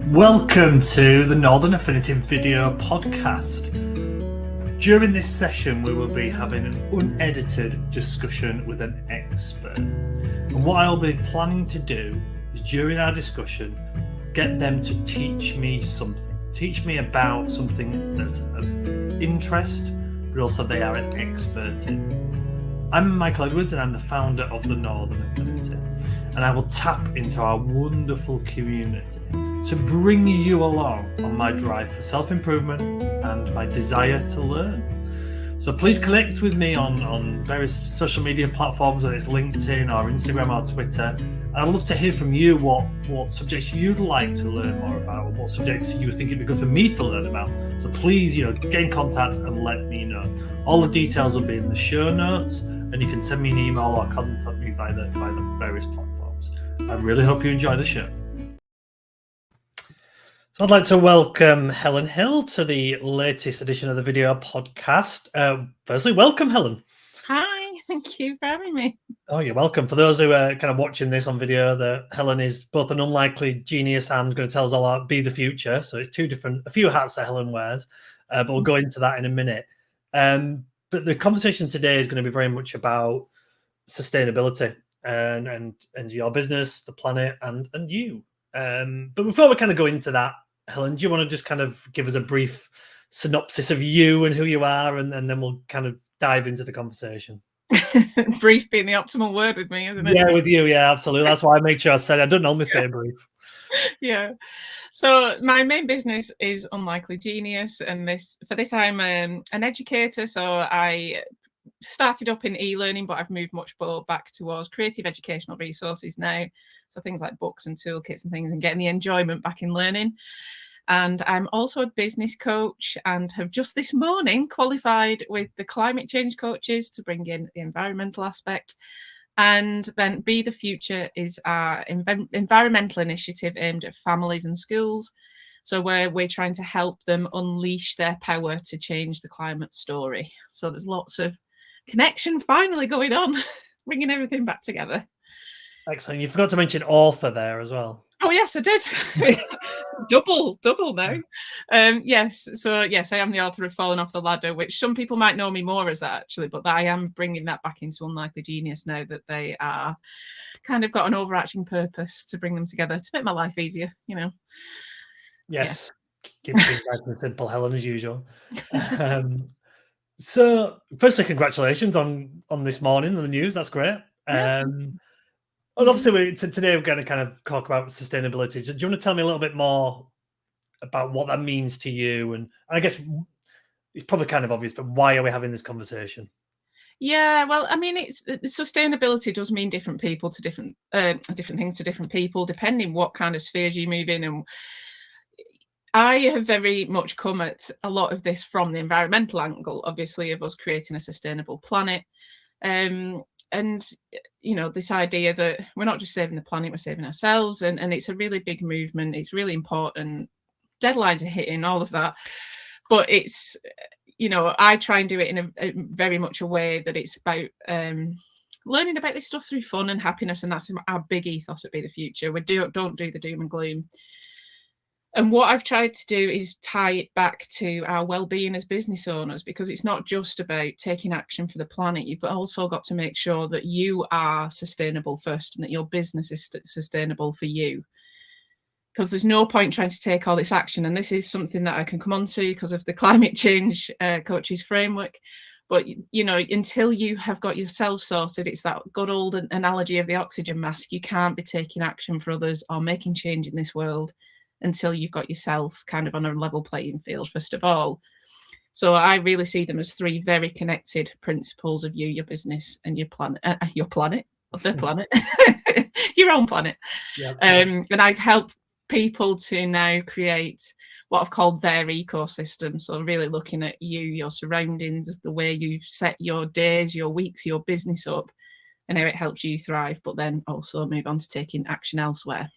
Welcome to the Northern Affinity video podcast. During this session, we will be having an unedited discussion with an expert. And what I'll be planning to do is, during our discussion, get them to teach me something. Teach me about something that's of interest, but also they are an expert in. I'm Michael Edwards and I'm the founder of the Northern Affinity. And I will tap into our wonderful community to bring you along on my drive for self-improvement and my desire to learn. So please connect with me on various social media platforms, whether it's LinkedIn or Instagram or Twitter. And I'd love to hear from you what subjects you'd like to learn more about, or what subjects you think it'd be good for me to learn about. So please, get in contact and let me know. All the details will be in the show notes, and you can send me an email or contact me via the various platforms. I really hope you enjoy the show. So I'd like to welcome Helen Hill to the latest edition of the video podcast. Firstly, welcome, Helen. Hi, thank you for having me. Oh, you're welcome. For those who are kind of watching this on video, that Helen is both an unlikely genius and going to tell us all about Be the Future. So it's a few hats that Helen wears, but we'll go into that in a minute. But the conversation today is going to be very much about sustainability and your business, the planet, and you. But before we kind of go into that, Helen, do you want to just kind of give us a brief synopsis of you and who you are, and then we'll kind of dive into the conversation? Brief being the optimal word with me, isn't it? Yeah, with you, yeah, absolutely. That's why I make sure I said I don't normally say brief. Yeah. So my main business is Unlikely Genius, and for this I'm an educator. So I started up in e-learning, but I've moved much more back towards creative educational resources now. So things like books and toolkits and things, and getting the enjoyment back in learning. And I'm also a business coach and have just this morning qualified with the climate change coaches to bring in the environmental aspect. And then Be the Future is our environmental initiative aimed at families and schools. So where we're trying to help them unleash their power to change the climate story. So there's lots of connection finally going on, bringing everything back together. Excellent. You forgot to mention author there as well. Oh yes, I did. double now. Yes, so yes, I am the author of Falling Off the Ladder, which some people might know me more as that actually, but I am bringing that back into Unlikely Genius now that they are kind of got an overarching purpose to bring them together to make my life easier, Yes, keep it nice and simple, Helen, as usual. So, firstly, congratulations on this morning on the news. That's great. And obviously, today we're going to kind of talk about sustainability. So do you want to tell me a little bit more about what that means to you? And I guess it's probably kind of obvious, but why are we having this conversation? Yeah, well, I mean, sustainability does mean different people to different things to different people, depending what kind of spheres you move in. And I have very much come at a lot of this from the environmental angle, obviously, of us creating a sustainable planet. And this idea that we're not just saving the planet, we're saving ourselves, and it's a really big movement. It's really important. Deadlines are hitting, all of that, but it's I try and do it in a very much a way that it's about learning about this stuff through fun and happiness, and that's our big ethos at Be the Future. We don't do the doom and gloom. And what I've tried to do is tie it back to our well-being as business owners, because it's not just about taking action for the planet. You've also got to make sure that you are sustainable first and that your business is sustainable for you. Because there's no point trying to take all this action. And this is something that I can come on to because of the climate change coaches framework. But, until you have got yourself sorted, it's that good old analogy of the oxygen mask. You can't be taking action for others or making change in this world until you've got yourself kind of on a level playing field, first of all. So I really see them as three very connected principles of you, your business, and your planet, the planet, your own planet. Yeah. And I help people to now create what I've called their ecosystem. So really looking at you, your surroundings, the way you've set your days, your weeks, your business up, and how it helps you thrive, but then also move on to taking action elsewhere.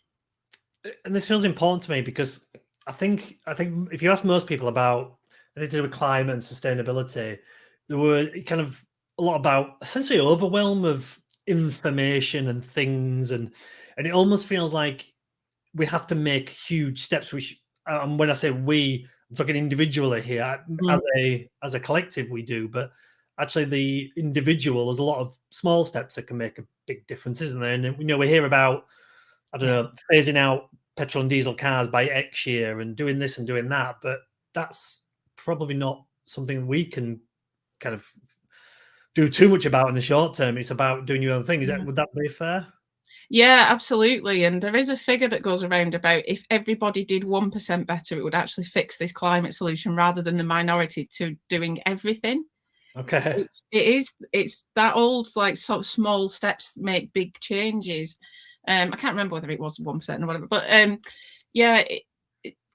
And this feels important to me because I think if you ask most people about anything to do with climate and sustainability, there were kind of a lot about essentially overwhelm of information and things, and it almost feels like we have to make huge steps. And when I say we, I'm talking individually here. As a collective, we do, but actually, the individual, there's a lot of small steps that can make a big difference, isn't there? And we hear about, I don't know, phasing out petrol and diesel cars by X year and doing this and doing that, but that's probably not something we can kind of do too much about in the short term. It's about doing your own thing. Would that be fair? Yeah, absolutely. And there is a figure that goes around about if everybody did 1% better, it would actually fix this climate solution rather than the minority to doing everything. Okay. It's that old, like, sort of small steps make big changes. I can't remember whether it was 1% or whatever, but yeah,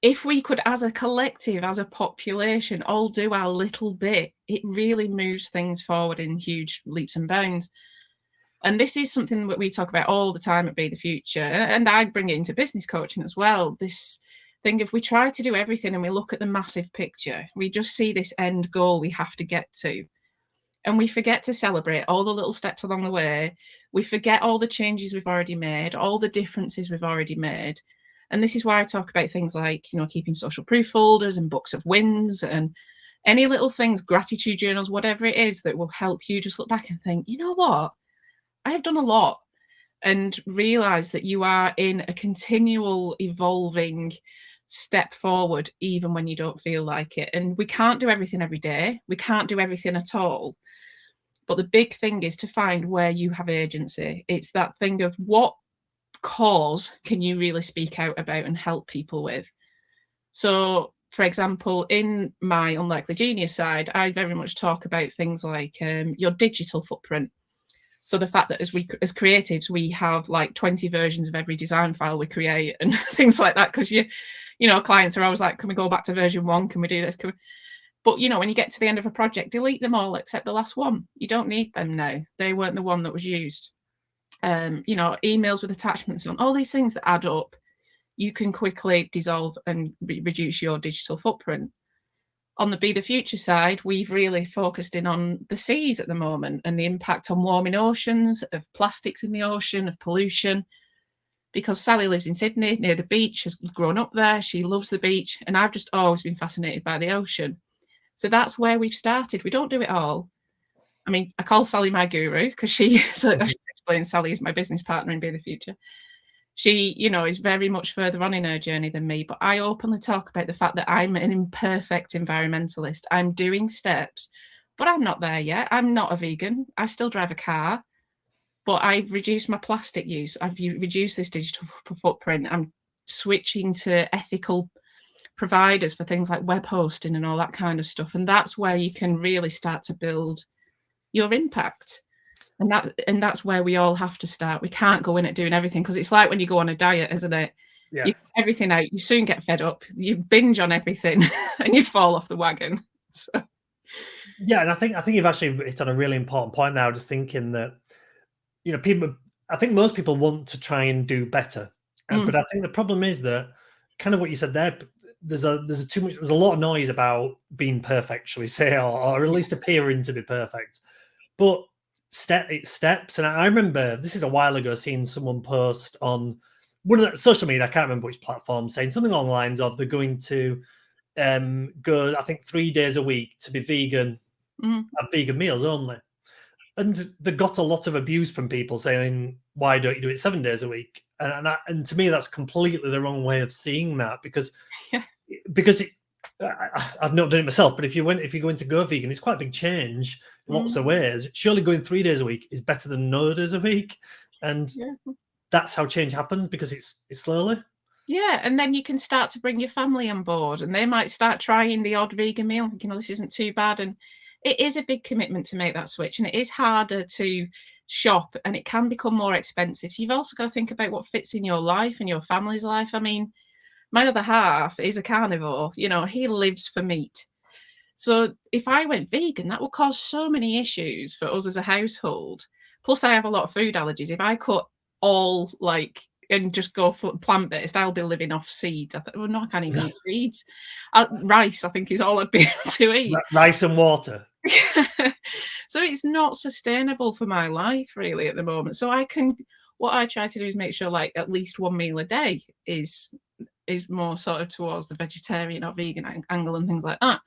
if we could, as a collective, as a population, all do our little bit, it really moves things forward in huge leaps and bounds. And this is something that we talk about all the time at Be the Future, and I bring it into business coaching as well. This thing, if we try to do everything and we look at the massive picture, we just see this end goal we have to get to. And we forget to celebrate all the little steps along the way. We forget all the changes we've already made, all the differences we've already made. And this is why I talk about things like, keeping social proof folders and books of wins and any little things, gratitude journals, whatever it is that will help you just look back and think, you know what? I have done a lot, and realize that you are in a continual evolving step forward, even when you don't feel like it. And we can't do everything every day. We can't do everything at all. But the big thing is to find where you have agency. It's that thing of what cause can you really speak out about and help people with? So, for example, in my Unlikely Genius side, I very much talk about things like your digital footprint. So the fact that as creatives, we have like 20 versions of every design file we create and things like that, because clients are always like, can we go back to version 1? Can we do this? But when you get to the end of a project, delete them all except the last one. You don't need them now. They weren't the one that was used. Emails with attachments on, all these things that add up, you can quickly dissolve and reduce your digital footprint. On the Be the Future side, we've really focused in on the seas at the moment and the impact on warming oceans, of plastics in the ocean, of pollution. Because Sally lives in Sydney near the beach, has grown up there, she loves the beach, and I've just always been fascinated by the ocean. So that's where we've started. We don't do it all. I mean, I call Sally my guru because I should explain, Sally is my business partner in Be the Future. She, is very much further on in her journey than me, but I openly talk about the fact that I'm an imperfect environmentalist. I'm doing steps, but I'm not there yet. I'm not a vegan. I still drive a car, but I've reduced my plastic use. I've reduced this digital footprint. I'm switching to ethical providers for things like web hosting and all that kind of stuff. And that's where you can really start to build your impact. And that's where we all have to start. We can't go in at doing everything, because it's like when you go on a diet, isn't it? Yeah. You put everything out, you soon get fed up, you binge on everything and you fall off the wagon. So. Yeah, and I think you've actually hit on a really important point now, just thinking that, I think most people want to try and do better. But I think the problem is that, kind of what you said there, there's a lot of noise about being perfect, shall we say, or at least appearing to be perfect. But steps, and I remember, this is a while ago, seeing someone post on one of the social media, I can't remember which platform, saying something along the lines of they're going to go, I think, 3 days a week to be vegan, have vegan meals only. And they got a lot of abuse from people saying, why don't you do it 7 days a week? And to me, that's completely the wrong way of seeing that, because I've not done it myself, but if you go into go vegan, it's quite a big change in lots of ways. Surely going 3 days a week is better than no days a week, and that's how change happens, because it's slowly. Yeah, and then you can start to bring your family on board, and they might start trying the odd vegan meal, thinking, this isn't too bad. And it is a big commitment to make that switch, and it is harder to shop, and it can become more expensive. So you've also got to think about what fits in your life and your family's life. I mean, my other half is a carnivore, he lives for meat. So if I went vegan, that would cause so many issues for us as a household. Plus, I have a lot of food allergies. If I cut all and just go for plant-based, I'll be living off seeds. I thought, well, no, I can't even eat seeds. Rice, I think, is all I'd be able to eat. Rice and water. So it's not sustainable for my life, really, at the moment. So I can what I try to do is make sure like at least one meal a day is more sort of towards the vegetarian or vegan angle and things like that.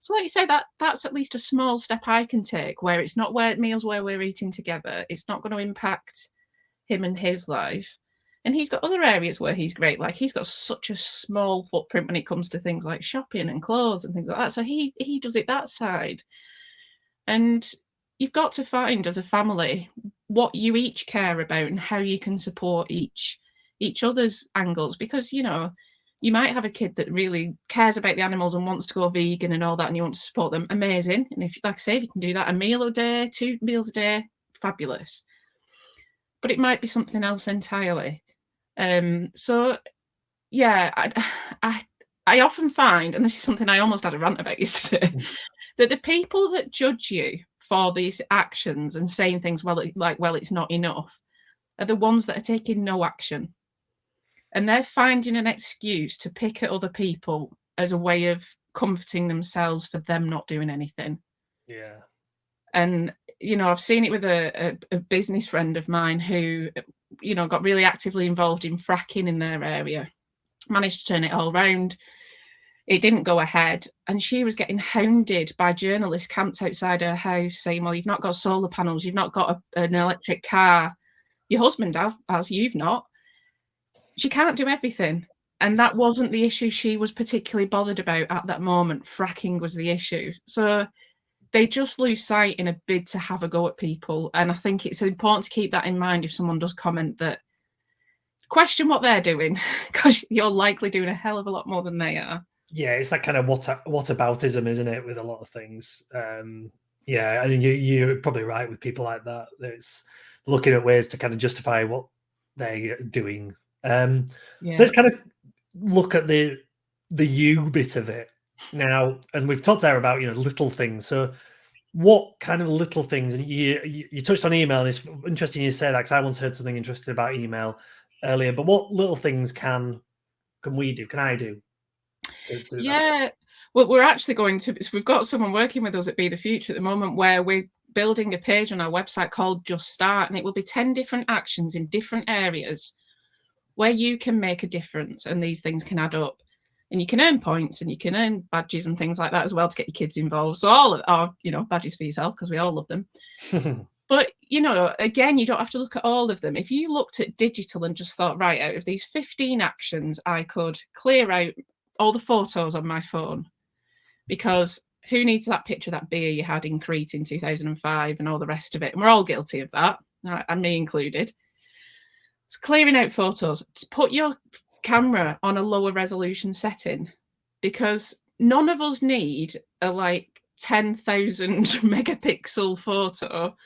So like you say, that's at least a small step I can take, where it's not where meals where we're eating together. It's not going to impact him and his life. And he's got other areas where he's great. Like he's got such a small footprint when it comes to things like shopping and clothes and things like that. So he does it that side. And you've got to find as a family what you each care about and how you can support each other's angles, because you know you might have a kid that really cares about the animals and wants to go vegan and all that, and you want to support them. Amazing. And if, like I say, if you can do that a meal a day, 2 meals a day, fabulous. But it might be something else entirely. So yeah, I often find, and this is something I almost had a rant about yesterday, that the people that judge you for these actions and saying things, well, it's not enough, are the ones that are taking no action. And they're finding an excuse to pick at other people as a way of comforting themselves for them not doing anything. Yeah. And, you know, I've seen it with a business friend of mine who, you know, got really actively involved in fracking in their area, managed to turn it all around. It didn't go ahead, and she was getting hounded by journalists camped outside her house saying, well, you've not got solar panels, you've not got an electric car, your husband has, you've not. She can't do everything. And that wasn't the issue she was particularly bothered about at that moment. Fracking was the issue. So they just lose sight in a bid to have a go at people. And I think it's important to keep that in mind if someone does comment, that question what they're doing, because you're likely doing a hell of a lot more than they are. Yeah, it's that kind of whataboutism, isn't it, with a lot of things. Yeah, I mean, you're probably right with people like that. It's looking at ways to kind of justify what they're doing. So let's kind of look at the you bit of it now, and we've talked there about, you know, little things. So what kind of little things? And you touched on email, and it's interesting you say that, because I once heard something interesting about email earlier. But what little things can we do? Can I do? Yeah, well, we're actually going to, so we've got someone working with us at Be the Future at the moment, where we're building a page on our website called Just Start, and it will be 10 different actions in different areas where you can make a difference, and these things can add up, and you can earn points and you can earn badges and things like that as well to get your kids involved. So all of our, you know, badges for yourself, because we all love them. But, you know, again, you don't have to look at all of them. If you looked at digital and just thought, right, out of these 15 actions, I could clear out all the photos on my phone, because who needs that picture of that beer you had in Crete in 2005 and all the rest of it? And we're all guilty of that, and me included. So clearing out photos, put your camera on a lower resolution setting, because none of us need a like 10,000 megapixel photo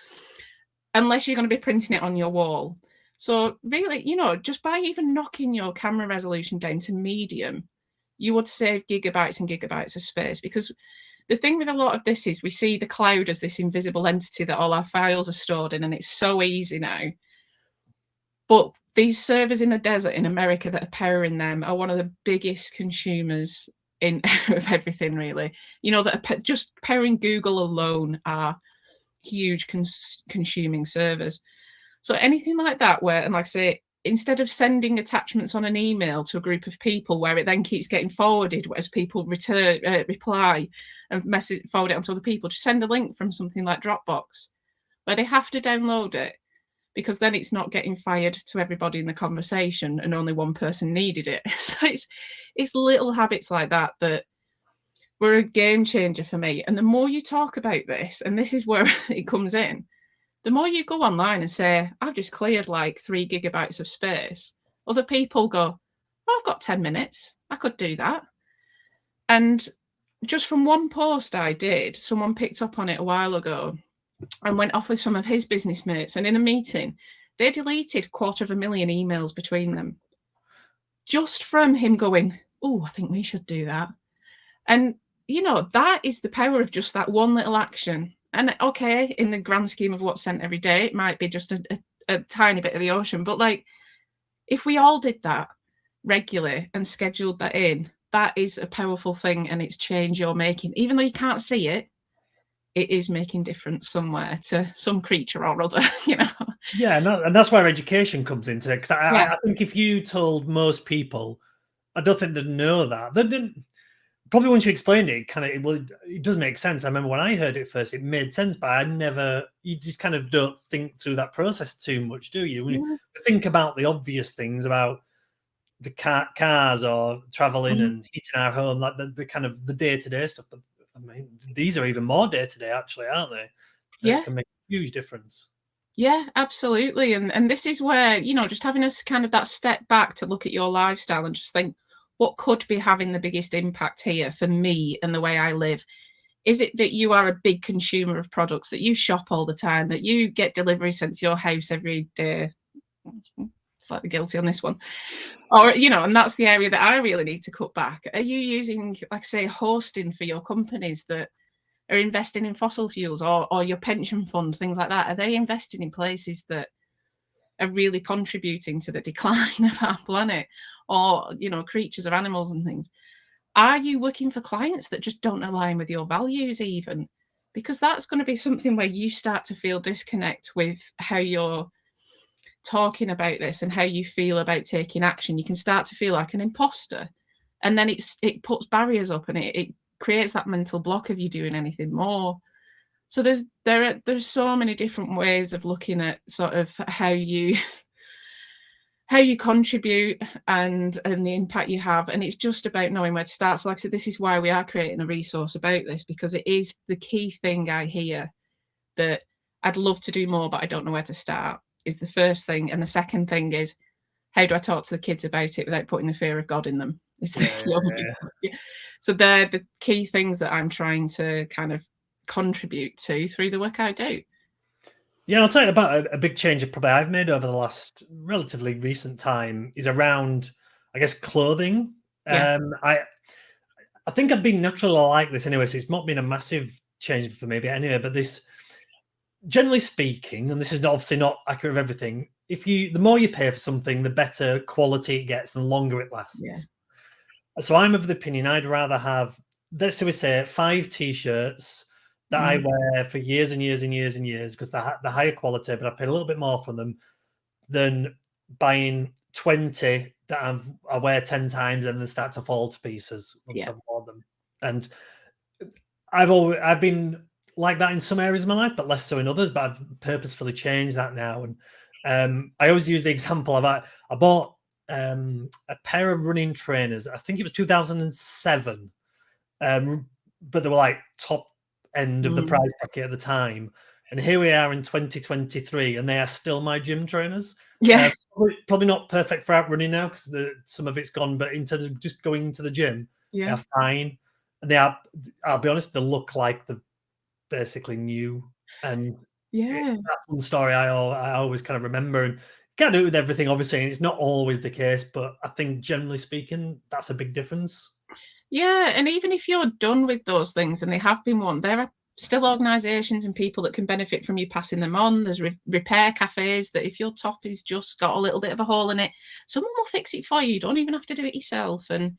unless you're going to be printing it on your wall. So really, you know, just by even knocking your camera resolution down to medium, you would save gigabytes and gigabytes of space. Because the thing with a lot of this is we see the cloud as this invisible entity that all our files are stored in, and it's so easy now. But these servers in the desert in America that are powering them are one of the biggest consumers of everything, really. You know, that are just powering Google alone are huge consuming servers. So anything like that, where, and like I say, instead of sending attachments on an email to a group of people where it then keeps getting forwarded as people reply and message forward it onto other people, just send a link from something like Dropbox where they have to download it, because then it's not getting fired to everybody in the conversation and only one person needed it. So it's little habits like that that were a game changer for me. And the more you talk about this, and this is where it comes in, the more you go online and say, I've just cleared like 3 gigabytes of space, other people go, oh, I've got 10 minutes. I could do that. And just from one post I did, someone picked up on it a while ago and went off with some of his business mates. And in a meeting, they deleted 250,000 emails between them, just from him going, oh, I think we should do that. And, you know, that is the power of just that one little action. And okay, in the grand scheme of what's sent every day, it might be just a tiny bit of the ocean. But like, if we all did that regularly and scheduled that in, that is a powerful thing, and it's change you're making. Even though you can't see it, it is making difference somewhere to some creature or other, you know. Yeah, and that's where education comes into it. Because Yeah. I think if you told most people, I don't think they'd know that. They didn't. Probably once you explained it, it does make sense. I remember when I heard it first, it made sense, but you just kind of don't think through that process too much, do you? When you Yeah. think about the obvious things about the cars or traveling Mhm. and heating our home, like the kind of the day-to-day stuff. But I mean, these are even more day-to-day, actually, aren't they? That Yeah. can make a huge difference. Yeah, absolutely. And this is where, you know, just having us kind of that step back to look at your lifestyle and just think, what could be having the biggest impact here for me and the way I live? Is it that you are a big consumer of products, that you shop all the time, that you get deliveries sent to your house every day? Slightly guilty on this one. Or, you know, and that's the area that I really need to cut back. Are you using, like I say, hosting for your companies that are investing in fossil fuels, or your pension fund, things like that? Are they investing in places that are really contributing to the decline of our planet, or, you know, creatures or animals and things? Are you working for clients that just don't align with your values even? Because that's going to be something where you start to feel disconnect with how you're talking about this and how you feel about taking action. You can start to feel like an imposter. And then it puts barriers up, and it creates that mental block of you doing anything more. So there's so many different ways of looking at sort of how you contribute and the impact you have, and it's just about knowing where to start. So like I said, this is why we are creating a resource about this, because it is the key thing I hear, that I'd love to do more, but I don't know where to start, is the first thing. And the second thing is, how do I talk to the kids about it without putting the fear of God in them? Is the Yeah, the other big one. Yeah. So they're the key things that I'm trying to kind of contribute to through the work I do. yeah. I'll tell you about a big change probably I've made over the last relatively recent time is around, I guess, clothing. Yeah. I think I've been naturally like this anyway, so it's not been a massive change for me. But anyway, but this, generally speaking, and this is obviously not accurate of everything. The more you pay for something, the better quality it gets, and the longer it Yeah. lasts. So I'm of the opinion I'd rather have, let's say 5 t-shirts that I Mm. wear for years and years and years and years because they're higher quality, but I paid a little bit more for them than buying 20 that I wear 10 times and then start to fall to pieces once Yeah. I've worn them. And I've been like that in some areas of my life, but less so in others. But I've purposefully changed that now. And I always use the example of I bought a pair of running trainers. I think it was 2007, but they were like top end of the Mm. price bracket at the time. And here we are in 2023, and they are still my gym trainers. Yeah. Probably not perfect for out running now because some of it's gone, but in terms of just going to the gym, they Yeah. are fine. And they are, I'll be honest, they look like they're basically new. And Yeah. that's one story I always kind of remember. And you can't do it with everything, obviously, and it's not always the case, but I think generally speaking, that's a big difference. Yeah, and even if you're done with those things and they have been worn, there are still organisations and people that can benefit from you passing them on. There's repair cafes that if your top is just got a little bit of a hole in it, someone will fix it for you. You don't even have to do it yourself. And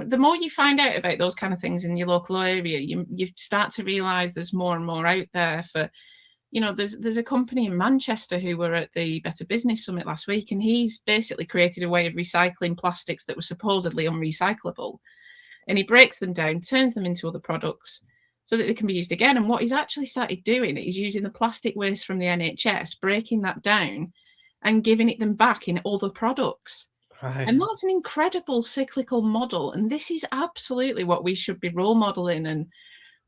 the more you find out about those kind of things in your local area, you start to realise there's more and more out there for. You know, there's a company in Manchester who were at the Better Business Summit last week, and he's basically created a way of recycling plastics that were supposedly unrecyclable, and he breaks them down, turns them into other products so that they can be used again. And what he's actually started doing is using the plastic waste from the NHS, breaking that down and giving it them back in other products. Right. And that's an incredible cyclical model. And this is absolutely what we should be role modeling and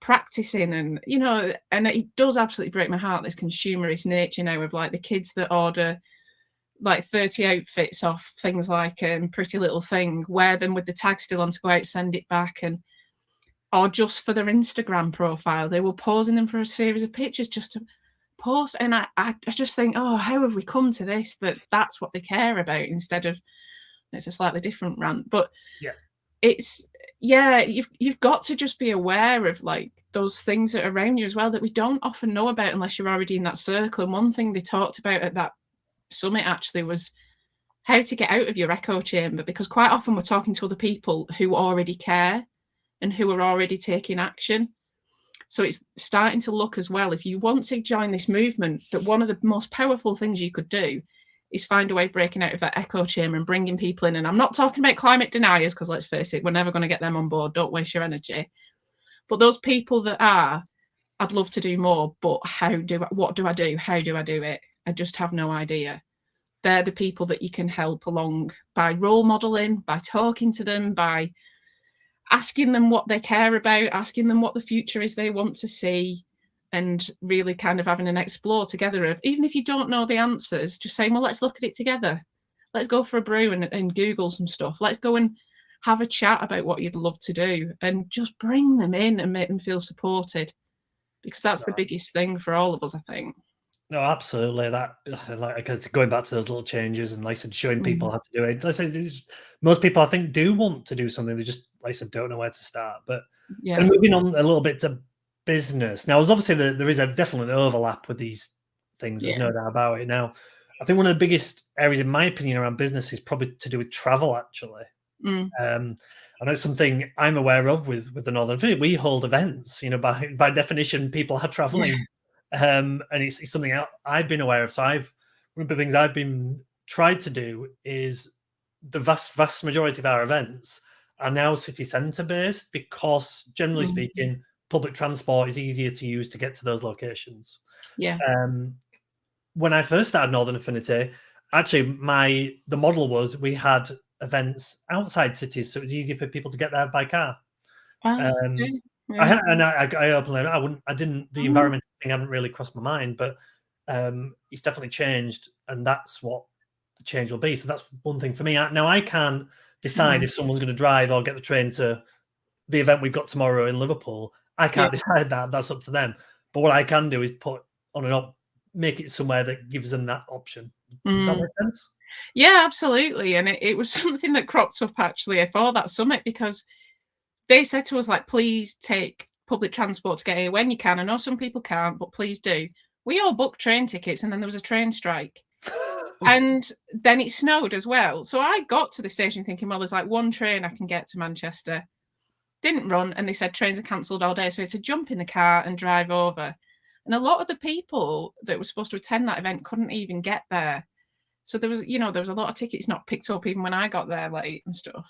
practicing. And, you know, and it does absolutely break my heart, this consumerist nature now of like the kids that order like 30 outfits off things like Pretty Little Thing, wear them with the tag still on to go out, send it back, and or just for their Instagram profile. They were posing them for a series of pictures just to post. And I just think, oh, how have we come to this? That's what they care about instead of, it's a slightly different rant, but Yeah. it's, yeah, you've got to just be aware of like those things that are around you as well that we don't often know about unless you're already in that circle. And one thing they talked about at that summit actually was how to get out of your echo chamber, because quite often we're talking to other people who already care and who are already taking action. So it's starting to look as well, if you want to join this movement, that one of the most powerful things you could do is find a way of breaking out of that echo chamber and bringing people in. And I'm not talking about climate deniers, because let's face it, we're never going to get them on board. Don't waste your energy. But those people that are, I'd love to do more, but what do I do? How do I do it? I just have no idea. They're the people that you can help along by role modeling, by talking to them, by asking them what they care about, asking them what the future is they want to see, and really kind of having an explore together of, even if you don't know the answers, just saying, well, let's look at it together. Let's go for a brew and Google some stuff. Let's go and have a chat about what you'd love to do, and just bring them in and make them feel supported, because that's the biggest thing for all of us, I think. No, absolutely. That, like, because going back to those little changes and, like I said, showing people how to do it. Let's say most people, I think, do want to do something. They just, like I said, don't know where to start. But kind of moving on a little bit to business. Now, obviously, there is a definite overlap with these things. There's no doubt about it. Now, I think one of the biggest areas, in my opinion, around business is probably to do with travel, actually. I know it's something I'm aware of with the Northern Affinity. We hold events, by definition, people are traveling. And it's something I've been aware of. So one of the things I've been tried to do is the vast majority of our events are now city centre based, because generally speaking, public transport is easier to use to get to those locations. When I first started Northern Affinity, actually the model was we had events outside cities, so it was easier for people to get there by car. I openly, the environment thing hadn't really crossed my mind, but it's definitely changed, and that's what the change will be. So that's one thing for me. Now, I can't decide if someone's going to drive or get the train to the event we've got tomorrow in Liverpool. I can't decide that. That's up to them. But what I can do is put on make it somewhere that gives them that option. Does that make sense? Yeah, absolutely. And it was something that cropped up actually for that summit, because they said to us, like, please take public transport to get here when you can. I know some people can't, but please do. We all booked train tickets, and then there was a train strike. And then it snowed as well. So I got to the station thinking, well, there's like one train I can get to Manchester. Didn't run, and they said trains are cancelled all day. So we had to jump in the car and drive over. And a lot of the people that were supposed to attend that event couldn't even get there. So there was a lot of tickets not picked up even when I got there late and stuff.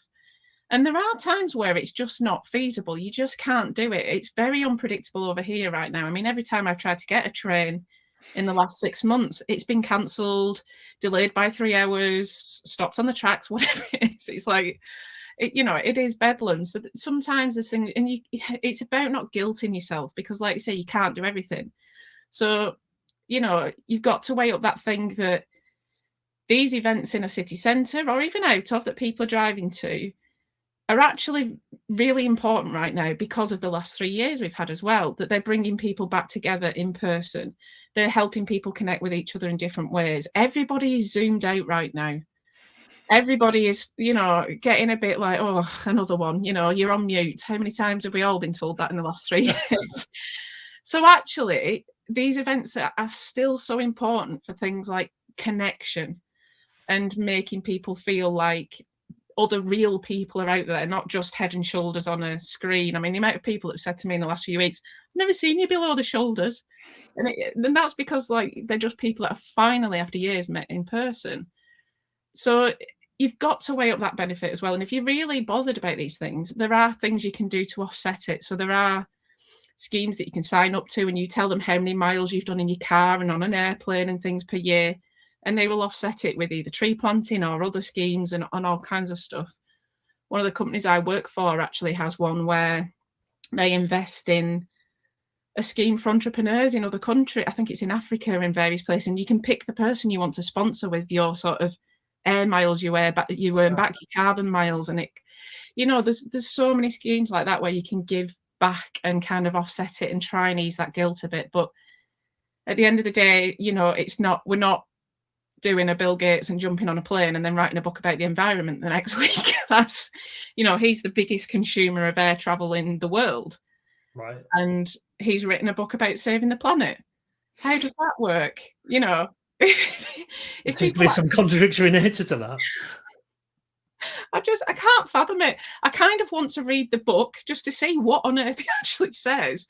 And there are times where it's just not feasible. You just can't do it. It's very unpredictable over here right now. I mean, every time I've tried to get a train in the last 6 months, it's been cancelled, delayed by 3 hours, stopped on the tracks, whatever it is. It's like, it is bedlam. So sometimes this thing, and it's about not guilting yourself, because like you say, you can't do everything. So, you've got to weigh up that thing that these events in a city centre, or even out of, that people are driving to, are actually really important right now, because of the last 3 years we've had as well, that they're bringing people back together in person. They're helping people connect with each other in different ways. Everybody is zoomed out right now. Everybody is, getting a bit like, oh, another one, you're on mute. How many times have we all been told that in the last 3 years? So actually, these events are still so important for things like connection and making people feel like other real people are out there, not just head and shoulders on a screen. I mean, the amount of people that have said to me in the last few weeks, I've never seen you below the shoulders. And that's because, like, they're just people that have finally, after years, met in person. So you've got to weigh up that benefit as well. And if you're really bothered about these things, there are things you can do to offset it. So there are schemes that you can sign up to, and you tell them how many miles you've done in your car and on an airplane and things per year, and they will offset it with either tree planting or other schemes and on all kinds of stuff. One of the companies I work for actually has one where they invest in a scheme for entrepreneurs in other countries. I think it's in Africa, in various places, and you can pick the person you want to sponsor with your sort of air miles you earn back your carbon miles. And there's so many schemes like that where you can give back and kind of offset it and try and ease that guilt a bit. But at the end of the day, we're not doing a Bill Gates and jumping on a plane and then writing a book about the environment the next week. That's, he's the biggest consumer of air travel in the world. Right. And he's written a book about saving the planet. How does that work? If there's be some contradictory nature to that. I can't fathom it. I kind of want to read the book just to see what on earth he actually says.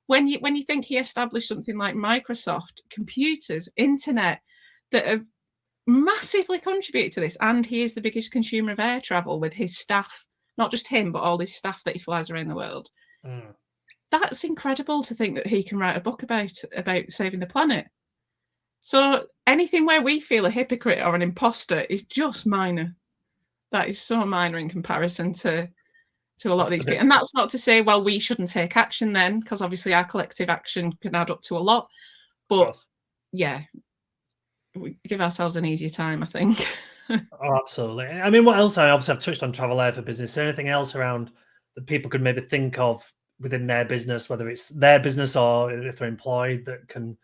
when you think he established something like Microsoft, computers, internet, that have massively contributed to this, and he is the biggest consumer of air travel with his staff, not just him, but all his staff that he flies around the world. That's incredible to think that he can write a book about saving the planet. So anything where we feel a hypocrite or an imposter is just minor. That is so minor in comparison to a lot of these people. And that's not to say, well, we shouldn't take action then, because obviously our collective action can add up to a lot. But yeah, we give ourselves an easier time, I think. Oh, absolutely. I mean, what else? I obviously have touched on travel air for business. Is there anything else around that people could maybe think of within their business, whether it's their business or if they're employed, that can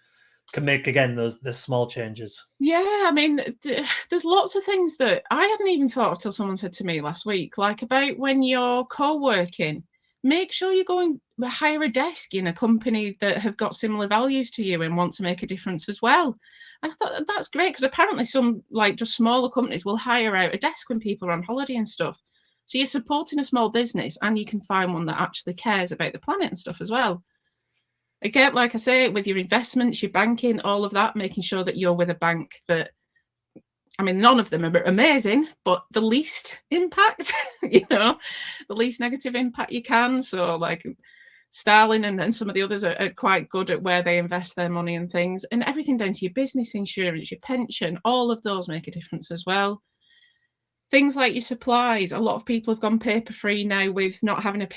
make, again, those small changes? Yeah, I mean, there's lots of things that I hadn't even thought of till someone said to me last week, like about when you're co-working, make sure you go and hire a desk in a company that have got similar values to you and want to make a difference as well. And I thought that's great, because apparently some like just smaller companies will hire out a desk when people are on holiday and stuff. So you're supporting a small business, and you can find one that actually cares about the planet and stuff as well. Again, like I say, with your investments, your banking, all of that, making sure that you're with a bank that, I mean, none of them are amazing, but the least impact, the least negative impact you can. So like Starling and some of the others are quite good at where they invest their money and things, and everything down to your business insurance, your pension, all of those make a difference as well. Things like your supplies. A lot of people have gone paper free now with not having a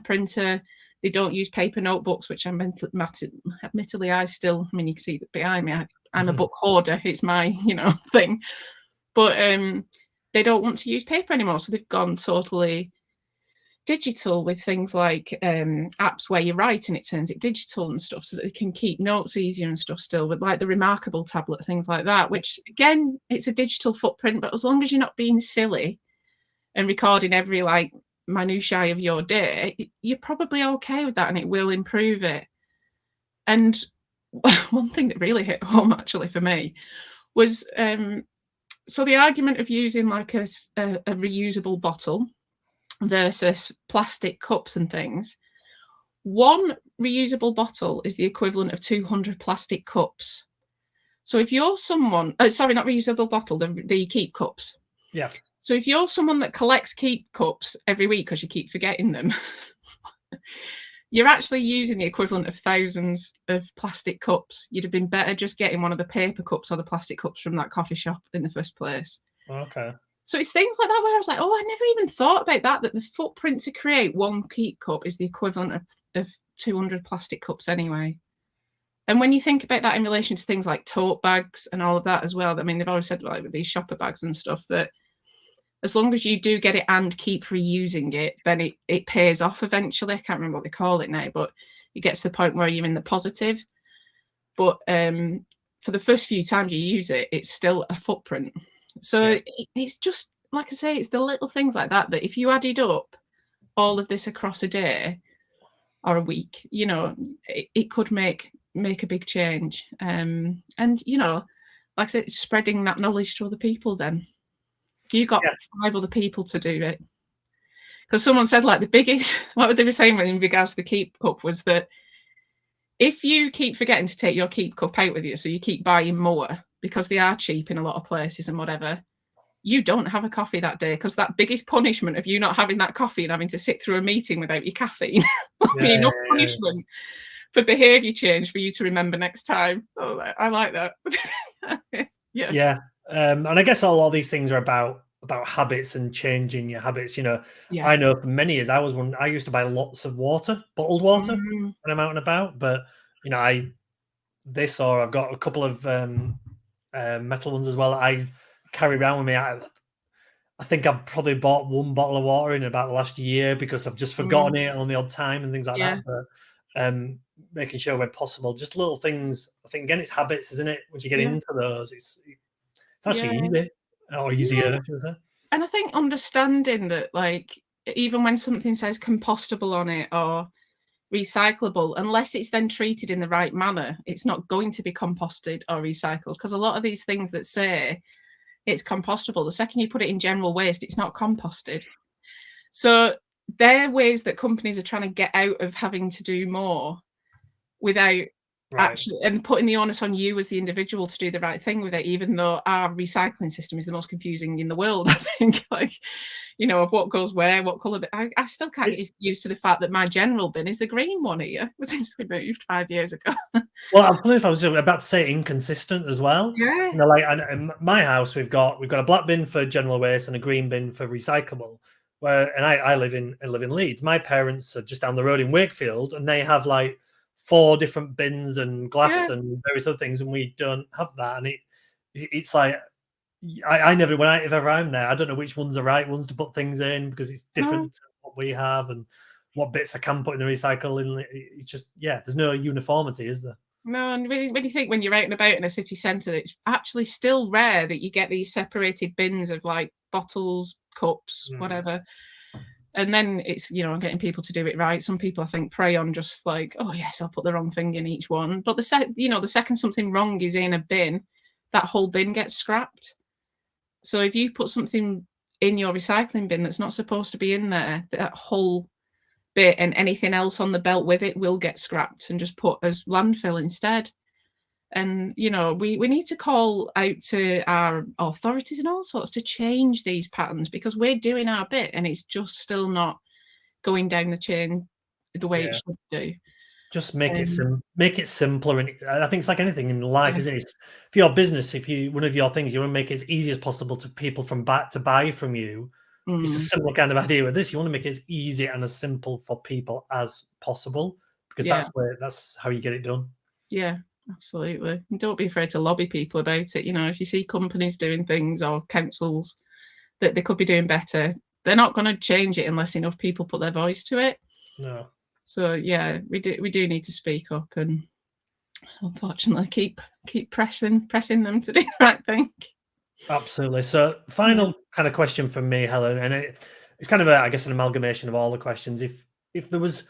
printer. They don't use paper notebooks, which admittedly I still, I mean, you can see behind me, I'm a book hoarder. It's my, thing. But they don't want to use paper anymore. So they've gone totally digital with things like apps where you write and it turns it digital and stuff, so that they can keep notes easier and stuff still, with like the Remarkable tablet, things like that, which again, it's a digital footprint, but as long as you're not being silly and recording every like minutiae of your day, you're probably okay with that, and it will improve it. And one thing that really hit home actually for me was so the argument of using like a reusable bottle versus plastic cups and things. One reusable bottle is the equivalent of 200 plastic cups. So if you're someone, sorry, not reusable bottle, the keep cups. Yeah. So if you're someone that collects keep cups every week because you keep forgetting them, you're actually using the equivalent of thousands of plastic cups. You'd have been better just getting one of the paper cups or the plastic cups from that coffee shop in the first place. Okay. So it's things like that where I was like, oh, I never even thought about that the footprint to create one keep cup is the equivalent of 200 plastic cups anyway. And when you think about that in relation to things like tote bags and all of that as well, I mean, they've always said like with these shopper bags and stuff that as long as you do get it and keep reusing it, then it pays off eventually. I can't remember what they call it now, but it gets to the point where you're in the positive. But for the first few times you use it, it's still a footprint. So it's just, like I say, it's the little things like that if you added up all of this across a day or a week, it could make a big change. And, like I said, spreading that knowledge to other people then. If you got 5 other people to do it. Because someone said like the biggest, what they were saying in regards to the keep cup was that if you keep forgetting to take your keep cup out with you, so you keep buying more because they are cheap in a lot of places and whatever, you don't have a coffee that day, because that biggest punishment of you not having that coffee and having to sit through a meeting without your caffeine will be enough punishment for behaviour change for you to remember next time. Oh, I like that. Yeah. And I guess a lot of these things are about habits and changing your habits. I know for many years I used to buy lots of water, bottled water, when I'm out and about. But I've got a couple of metal ones as well that I carry around with me. I think I've probably bought one bottle of water in about the last year because I've just forgotten it on the odd time and things like that. But making sure when possible, just little things. I think again, it's habits, isn't it? Once you get into those, it's actually easy or easier. And I think understanding that, like, even when something says compostable on it or recyclable, unless it's then treated in the right manner, it's not going to be composted or recycled. Because a lot of these things that say it's compostable, the second you put it in general waste, it's not composted. So they're ways that companies are trying to get out of having to do more without Right. actually, and putting the onus on you as the individual to do the right thing with it, even though our recycling system is the most confusing in the world, I think. Like, of what goes where, what colour. But I still can't It, get used to the fact that my general bin is the green one here, since we moved 5 years ago. well, I believe I was about to say inconsistent as well. Yeah, Like in my house, we've got a black bin for general waste and a green bin for recyclable. And I live in Leeds. My parents are just down the road in Wakefield, and they have like 4 different bins and glass yeah, and various other things, and we don't have that. And it's like I never if ever I'm there, I don't know which ones are right ones to put things in because it's no, different to what we have and what bits I can put in the recycle. It's just there's no uniformity, is there? no. And when you think, when you're out and about in a city centre, it's actually still rare that you get these separated bins of like bottles, cups, Mm, whatever. And then it's, getting people to do it right. Some people, I think, prey on just like, oh yes, I'll put the wrong thing in each one. But the second something wrong is in a bin, that whole bin gets scrapped. So if you put something in your recycling bin that's not supposed to be in there, that whole bit and anything else on the belt with it will get scrapped and just put as landfill instead. And we need to call out to our authorities and all sorts to change these patterns, because we're doing our bit and it's just still not going down the chain the way it yeah. should do. Just make it Um, make it simpler, and I think it's like anything in life, yeah. isn't it? For your business, if you one of your things you want to make it as easy as possible to people from back to buy from you. It's a Mm, similar kind of idea with this. You want to make it as easy and as simple for people as possible because yeah, that's how you get it done. yeah, absolutely. And don't be afraid to lobby people about it. If you see companies doing things or councils that they could be doing better, they're not going to change it unless enough people put their voice to it. No, So yeah, we do need to speak up and unfortunately keep pressing them to do the right thing. absolutely. So, Yeah. final kind of question from me, Helen, and it's kind of I guess an amalgamation of all the questions. If there was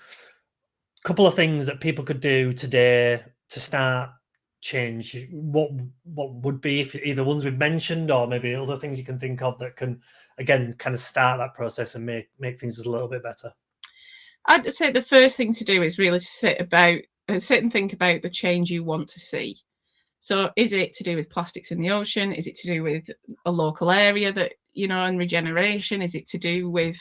couple of things that people could do today to start change, what would be, if either ones we've mentioned or maybe other things you can think of that can again kind of start that process and make things a little bit better? I'd say the first thing to do is really to sit and think about the change you want to see. So is it to do with plastics in the ocean? Is it to do with a local area and regeneration? Is it to do with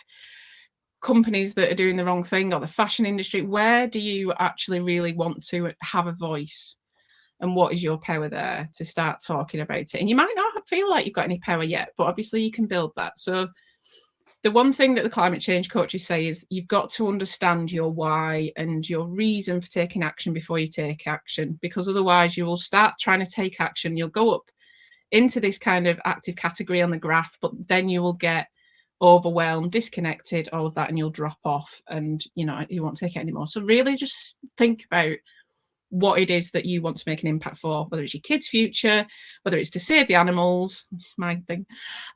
companies that are doing the wrong thing, or the fashion industry? Where do you actually really want to have a voice? And what is your power there to start talking about it? And you might not feel like you've got any power yet, but obviously you can build that. So the one thing that the climate change coaches say is you've got to understand your why and your reason for taking action before you take action, because otherwise you will start trying to take action. You'll go up into this kind of active category on the graph, but then you will get overwhelmed, disconnected, all of that, and you'll drop off and you won't take it anymore. So really just think about what it is that you want to make an impact for, whether it's your kids' future, whether it's to save the animals, it's my thing,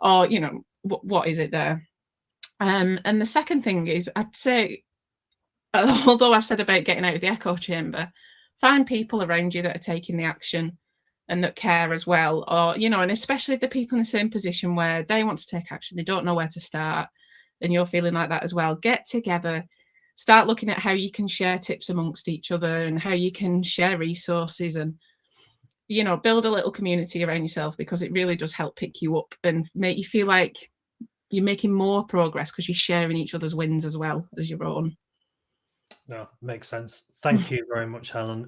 or what is it there. And the second thing is, I'd say, although I've said about getting out of the echo chamber, find people around you that are taking the action and that care as well. Or, and especially if the people in the same position where they want to take action, they don't know where to start, and you're feeling like that as well, get together, start looking at how you can share tips amongst each other and how you can share resources and, build a little community around yourself, because it really does help pick you up and make you feel like you're making more progress because you're sharing each other's wins as well as your own. No, makes sense. Thank you very much, Helen.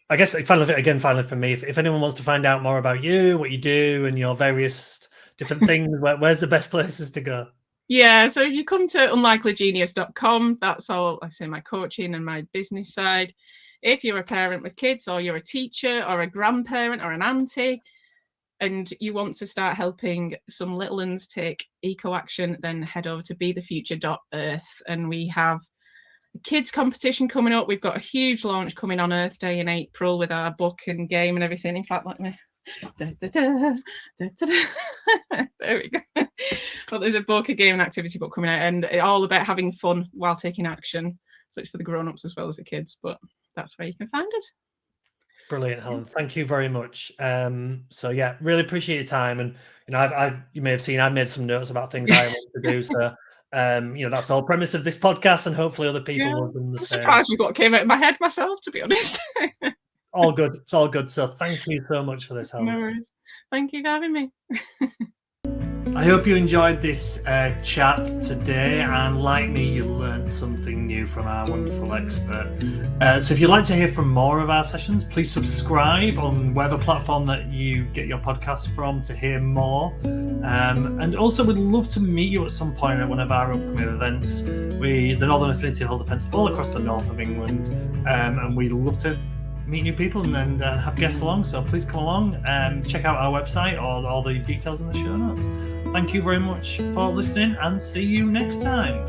I guess finally for me, if anyone wants to find out more about you, what you do, and your various different things, where's the best places to go? Yeah, so if you come to unlikelygenius.com, that's all I say, my coaching and my business side. If you're a parent with kids, or you're a teacher or a grandparent or an auntie, and you want to start helping some little ones take eco action, then head over to bethefuture.earth. And we have a kids competition coming up. We've got a huge launch coming on Earth Day in April with our book and game and everything. In fact, let me da, da, da, da, da, da. There we go. But there's a book, a game, and activity book coming out, and it's all about having fun while taking action. So it's for the grown-ups as well as the kids, but that's where you can find us. Brilliant, Helen. Thank you very much. So yeah, really appreciate your time. And you may have seen I've made some notes about things I want to do. So That's the whole premise of this podcast, and hopefully other people will have done the same. I'm surprised with what came out of my head myself, to be honest. All good. It's all good. So thank you so much for this, Helen. No worries. Thank you for having me. I hope you enjoyed this chat today, and like me, you learned something new from our wonderful expert. So if you'd like to hear from more of our sessions, please subscribe on whatever platform that you get your podcast from to hear more. And also, we'd love to meet you at some point at one of our upcoming events. The Northern Affinity hold events all across the north of England, and we'd love to meet new people and have guests along, so please come along and check out our website or all the details in the show notes. Thank you very much for listening, and see you next time.